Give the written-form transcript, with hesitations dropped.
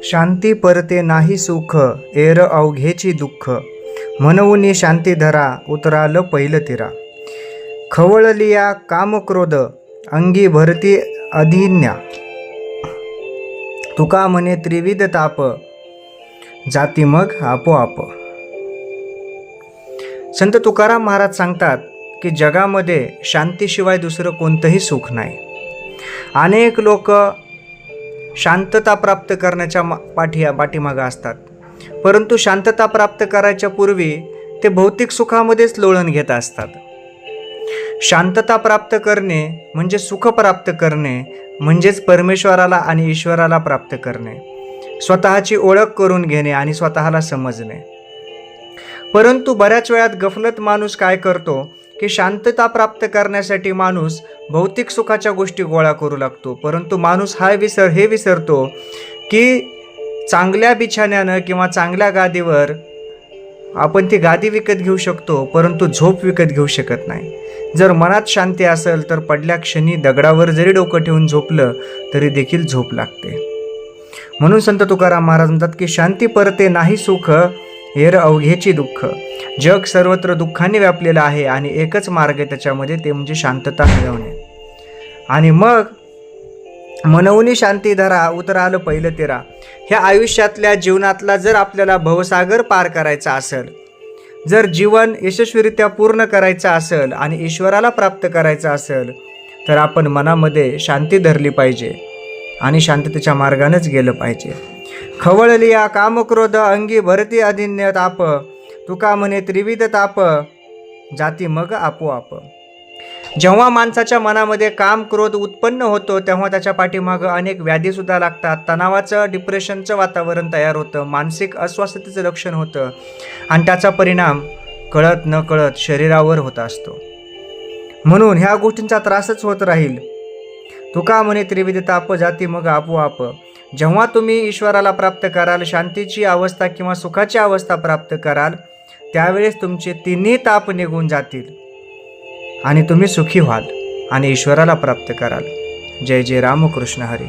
शांती परते नाही सुख, एर अवघेची दुःख. म्हणून शांती धरा, उतराल पहिलं तिरा. खवळलिया कामक्रोध, अंगी भरती अधीन्या. तुका म्हणे त्रिविध ताप, जाती मग आपोआप. संत तुकाराम महाराज सांगतात की जगामध्ये शांतीशिवाय दुसरं कोणतंही सुख नाही. अनेक लोक शांतता प्राप्त करण्याच्या पाठीमागं असतात, परंतु शांतता प्राप्त करायच्या पूर्वी ते भौतिक सुखामध्येच लोळण घेत असतात. शांतता प्राप्त करणे म्हणजे सुख प्राप्त करणे, म्हणजेच परमेश्वराला आणि ईश्वराला प्राप्त करणे, स्वतःची ओळख करून घेणे आणि स्वतःला समजणे. परंतु बऱ्याच वेळात गफलत माणूस काय करतो की शांतता प्राप्त करण्यासाठी माणूस भौतिक सुखाच्या गोष्टी गोळा करू लागतो, परंतु माणूस हे विसरतो की चांगल्या बिछाण्यानं किंवा चांगल्या गादीवर आपण ती गादी विकत घेऊ शकतो, परंतु झोप विकत घेऊ शकत नाही. जर मनात शांती असेल तर पडल्या क्षणी दगडावर जरी डोकं ठेवून झोपलं तरी देखील झोप लागते. म्हणून संत तुकाराम महाराज म्हणतात की शांती परते नाही सुख, एर अवघेची दुःख. जग सर्वत्र दुःखाने व्यापलेलं आहे आणि एकच मार्ग आहे त्याच्यामध्ये, ते म्हणजे शांतता मिळवणे. आणि मग मनवून शांती धरा, उतराल पहिलं तिरा. ह्या आयुष्यातल्या जीवनातला जर आपल्याला भवसागर पार करायचा असेल, जर जीवन यशस्वीरित्या पूर्ण करायचं असेल आणि ईश्वराला प्राप्त करायचं असेल, तर आपण मनामध्ये शांती धरली पाहिजे आणि शांततेच्या मार्गानेच गेलं पाहिजे. खवळलिया कामक्रोध, अंगी भरती अधीन्य ताप. तुका म्हणे त्रिविध ताप, जाती मग आपोआप. जेव्हा माणसाच्या मनामध्ये काम क्रोध उत्पन्न होतो तेव्हा त्याच्या पाठीमागं अनेक व्याधीसुद्धा लागतात. तणावाचं, डिप्रेशनचं वातावरण तयार होतं, मानसिक अस्वस्थतेचं लक्षण होतं आणि त्याचा परिणाम कळत न कळत शरीरावर होत असतो. म्हणून ह्या गोष्टींचा त्रासच होत राहील. तुका म्हणे त्रिविध ताप, जाती मग आपोआप. जेव्हा तुम्ही ईश्वराला प्राप्त कराल, शांतीची अवस्था किंवा सुखाची अवस्था प्राप्त कराल, त्यावेळेस तुमचे तिन्ही ताप निघून जातील आणि तुम्ही सुखी व्हाल आणि ईश्वराला प्राप्त कराल. जय जय रामकृष्ण हरी.